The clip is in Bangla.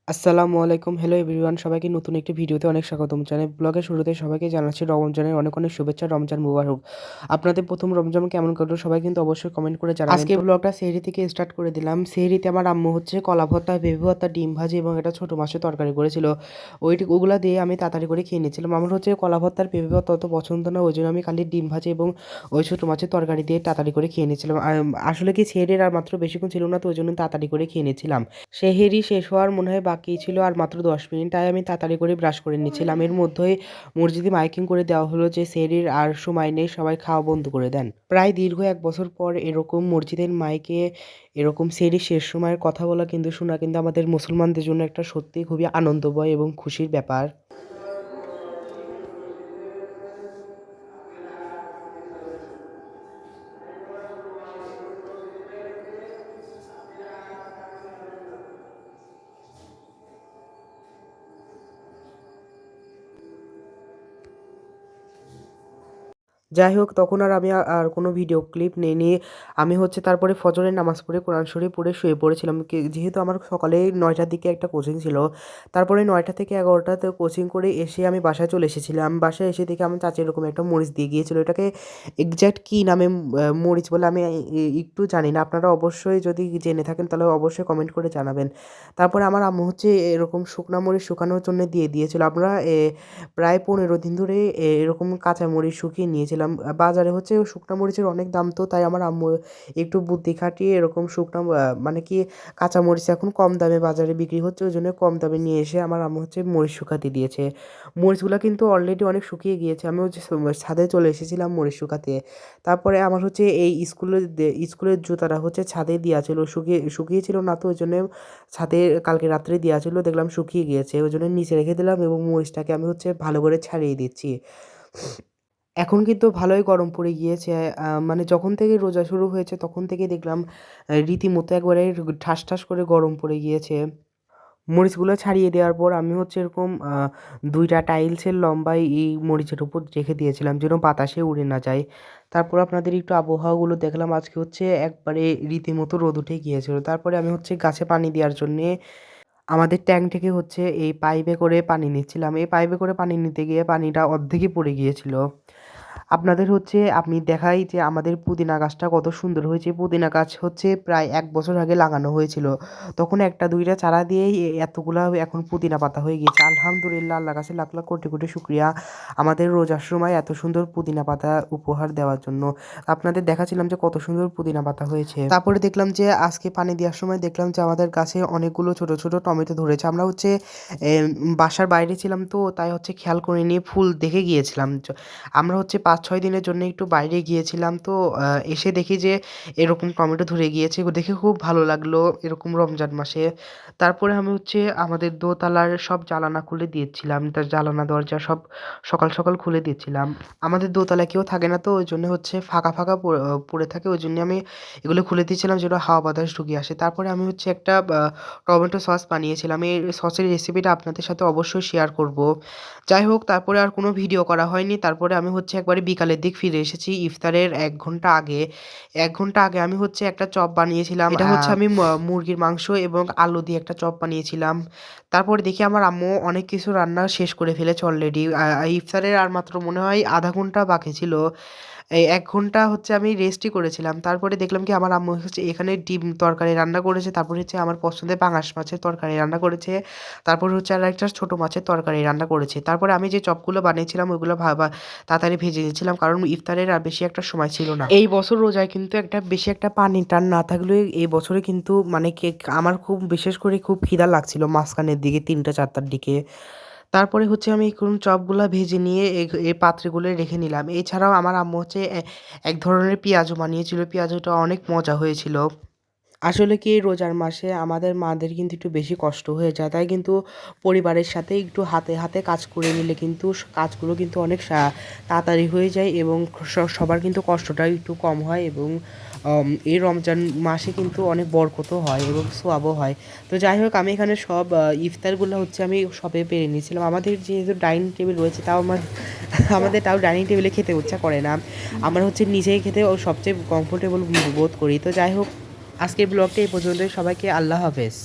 আসসালামু আলাইকুম। হ্যালো এভরিওয়ান, সবাইকে নতুন একটি ভিডিওতে অনেক স্বাগতম জানাই। ব্লগের শুরুতে সবাইকে জানাচ্ছি রমজানের অনেক, অনেক শুভেচ্ছা। রমজান মুবারক। আপনাদের ১ম রমজান কেমন কাটলো সবাই কিন্তু অবশ্যই কমেন্ট করে জানাবেন। আজকে ব্লগটা সেহরি থেকে স্টার্ট করে দিলাম। সেহরিতে আমার আম্মু হচ্ছে কলা ভর্তা, পেঁপে ভর্তা, ডিম ভাজি এবং একটা ছোটো মাছের তরকারি করেছিল। ওগুলা দিয়ে আমি তাড়াতাড়ি করে খেয়ে নিয়েছিলাম। আমার হচ্ছে কলা ভর্তা আর পেঁপে ভর্তা অত পছন্দ না, ওই জন্য আমি খালি ডিম ভাজি এবং ওই ছোটো মাছের তরকারি দিয়ে তাড়াতাড়ি করে খেয়ে নিয়েছিলাম। আর আসলে কি সেহরির আর মাত্র বেশিক্ষণ ছিল না, তো ওই জন্য তাড়াতাড়ি করে খেয়ে নিয়েছিলাম। সেহরি শেষ হওয়ার মনে হয় বাকি ছিল আর মাত্র 10 মিনিট, তাই আমি তাড়াতাড়ি করে ব্রাশ করে নিচ্ছিলাম। এর মধ্যেই মসজিদে মাইকিং করে দেওয়া হলো যে সেহরির আর সময় নেই, সবাই খাওয়া বন্ধ করে দেন। প্রায় দীর্ঘ 1 বছর পর এরকম মসজিদের মাইকে এরকম সেহরির শেষ সময়ের কথা বলা কিন্তু শোনা কিন্তু আমাদের মুসলমানদের জন্য একটা সত্যি খুবই আনন্দময় এবং খুশির ব্যাপার। যাই হোক, তখন আর আমি আর কোনো ভিডিও ক্লিপ নেইনি। আমি হচ্ছে তারপরে ফজরের নামাজ পড়ে কোরআন শরীফ পড়ে শুয়ে পড়েছিলাম। যেহেতু আমার সকালে 9টার দিকে একটা কোচিং ছিল। তারপরে 9টা থেকে 11টাতে কোচিং করে এসে আমি বাসায় চলে এসেছিলাম। বাসায় এসে দেখি আমার চাচা এরকম একটা মরিচ দিয়ে গিয়েছিল। এটাকে এক্সাক্ট কী নামে মরিচ বলে আমি একটু জানি না। আপনারা অবশ্যই যদি জেনে থাকেন তাহলে অবশ্যই কমেন্ট করে জানাবেন। তারপরে আমার আম্মু হচ্ছে এরকম শুকনা মরিচ শুকানোর জন্য দিয়ে দিয়েছিল। আমরা প্রায় 15 দিন ধরে এরকম কাঁচা মরিচ শুকিয়ে নিয়েছিলাম। বাজারে হচ্ছে শুকনা মরিচের অনেক দাম, তো তাই আমার আম্মু একটু বুদ্ধি খাটিয়ে এরকম শুকনা মানে কি কাঁচা মরিচ এখন কম দামে বাজারে বিক্রি হচ্ছে, ওই জন্য কম দামে নিয়ে এসে আমার আম্মু হচ্ছে মরিচ শুকাতে দিয়েছে। মরিচগুলা কিন্তু অলরেডি অনেক শুকিয়ে গিয়েছে। আমি হচ্ছে ছাদে চলে এসেছিলাম মরিচ শুকাতে। তারপরে আমার হচ্ছে এই স্কুলের জুতাটা হচ্ছে ছাদে দেওয়া ছিল, শুকিয়েছিল না, তো ওই জন্য ছাদে কালকে রাত্রে দেওয়া ছিল, দেখলাম শুকিয়ে গিয়েছে, ওই জন্য নিচে রেখে দিলাম এবং মরিচটাকে আমি হচ্ছে ভালো করে ছাড়িয়ে দিচ্ছি। এখন কিন্তু ভালোই গরম পড়ে গিয়েছে। মানে যখন থেকে রোজা শুরু হয়েছে তখন থেকেই দেখলাম রীতিমতো একবারে ঠাস, ঠাস করে গরম পড়ে গিয়েছে। মরিচগুলো ছাড়িয়ে দেওয়ার পর আমি হচ্ছে এরকম 2টা টাইলসের লম্বায় এই মরিচের উপর রেখে দিয়েছিলাম যেন বাতাসে উড়ে না যায়। তারপর আপনাদের একটু আবহাওয়াগুলো দেখলাম। আজকে হচ্ছে একবারে রীতিমতো রোদ উঠে গিয়েছিল। তারপরে আমি হচ্ছে গাছে পানি দেওয়ার জন্যে আমাদের ট্যাঙ্ক থেকে হচ্ছে এই পাইপে করে পানি নিচ্ছিলাম। এই পাইপে করে পানি নিতে গিয়ে পানিটা অর্ধেকই পড়ে গিয়েছিল। আপনাদের হচ্ছে আমি দেখাই যে আমাদের পুদিনা গাছটা কত সুন্দর হয়েছে। পুদিনা গাছ হচ্ছে প্রায় 1 বছর আগে লাগানো হয়েছিল। তখন 1টা 2টা চারা দিয়েই এতগুলা এখন পুদিনা পাতা হয়ে গিয়েছে। আলহামদুলিল্লাহ, আল্লাহর কাছে লাখ লাখ কোটি কোটি শুকরিয়া আমাদের রোজার সময় এত সুন্দর পুদিনা পাতা উপহার দেওয়ার জন্য। আপনাদের দেখাচ্ছিলাম যে কত সুন্দর পুদিনা পাতা হয়েছে। তারপরে দেখলাম যে আজকে পানি দেওয়ার সময় দেখলাম যে আমাদের গাছে অনেকগুলো ছোট ছোট টমেটো ধরেছে। আমরা হচ্ছে বাসার বাইরে ছিলাম, তো তাই হচ্ছে খেয়াল করে নিয়ে ফুল দেখে গিয়েছিলাম। আমরা হচ্ছে 5-6 দিনের জন্য একটু বাইরে গিয়েছিলাম, তো এসে দেখি যে এরকম টমেটো ধরে গিয়েছে, দেখে খুব ভালো লাগলো এরকম রমজান মাসে। তারপরে আমি হচ্ছে আমাদের দোতলার সব জানালা খুলে দিয়েছিলাম, তার জানালা দরজা সব সকাল সকাল খুলে দিয়েছিলাম। আমাদের দোতলায় কেউ থাকে না, তো ওই জন্য হচ্ছে ফাঁকা ফাঁকা পড়ে থাকে, ওই জন্য আমি এগুলো খুলে দিয়েছিলাম যেন হাওয়া বাতাস ঢুকে আসে। তারপরে আমি হচ্ছে একটা টমেটো সস বানিয়েছিলাম। এই সসের রেসিপিটা আপনাদের সাথে অবশ্যই শেয়ার করব। যাই হোক, তারপরে আর কোনো ভিডিও করা হয়নি। তারপরে আমি হচ্ছে একবারে বিকালের দিক ফিরে এসেছি ইফতারের 1 ঘন্টা আগে। 1 ঘন্টা আগে আমি হচ্ছে একটা চপ বানিয়েছিলাম। এটা হচ্ছে আমি মুরগির মাংস এবং আলু দিয়ে একটা চপ বানিয়েছিলাম। তারপরে দেখি আমার আম্মু অনেক কিছু রান্না শেষ করে ফেলেছে অলরেডি। ইফতারের আর মাত্র মনে হয় আধা ঘন্টা বাকি ছিল। এই 1 ঘন্টা হচ্ছে আমি রেস্টই করেছিলাম। তারপরে দেখলাম কি আমার আম্মু হচ্ছে এখানে ডিম তরকারি রান্না করেছে। তারপরে হচ্ছে আমার পছন্দের পাঙাশ মাছের তরকারি রান্না করেছে। তারপর হচ্ছে আরেকটা ছোট মাছের তরকারি রান্না করেছে। তারপরে আমি যে চপগুলো বানিয়েছিলাম ওইগুলো তাড়াতাড়ি ভেজে নিচ্ছিলাম, কারণ ইফতারের আর বেশি একটা সময় ছিল না। এই বছর রোজায় কিন্তু একটা বেশি একটা পানির টান না থাকলেও এই বছরে কিন্তু মানে আমার খুব বিশেষ করে খুব খিদা লাগছিল মাঝখানের দিকে 3টা 4টার দিকে। তারপরে হচ্ছে আমি এখন চপগুলা ভেজে নিয়ে এই পাত্রগুলোয় রেখে নিলাম। এছাড়াও আমার আম্মু হচ্ছে এক ধরনের পেঁয়াজু বানিয়েছিল। পেঁয়াজুটা অনেক মজা হয়েছিল। আসলে কি, এই রোজার মাসে আমাদের মাদের কিন্তু একটু বেশি কষ্ট হয়ে যায়, তাই কিন্তু পরিবারের সাথে একটু হাতে হাতে কাজ করে নিলে কিন্তু কাজগুলো কিন্তু অনেক তাড়াতাড়ি হয়ে যায় এবং সবার কিন্তু কষ্টটা একটু কম হয় এবং এই রমজান মাসে কিন্তু অনেক বরকতও হয় এবং সোয়াবও হয়। তো যাই হোক, আমি এখানে সব ইফতারগুলো হচ্ছে আমি সবে পেরে নিয়েছিলাম। আমাদের যেহেতু ডাইনিং টেবিল রয়েছে, তাও আমাদের তাও ডাইনিং টেবিলে খেতে ইচ্ছা করে না। আমরা হচ্ছে নিজেই খেতে সবচেয়ে কমফোর্টেবল বোধ করি। তো যাই হোক, আজকের ব্লগটা এই পর্যন্তই। সবাইকে আল্লাহ হাফেজ।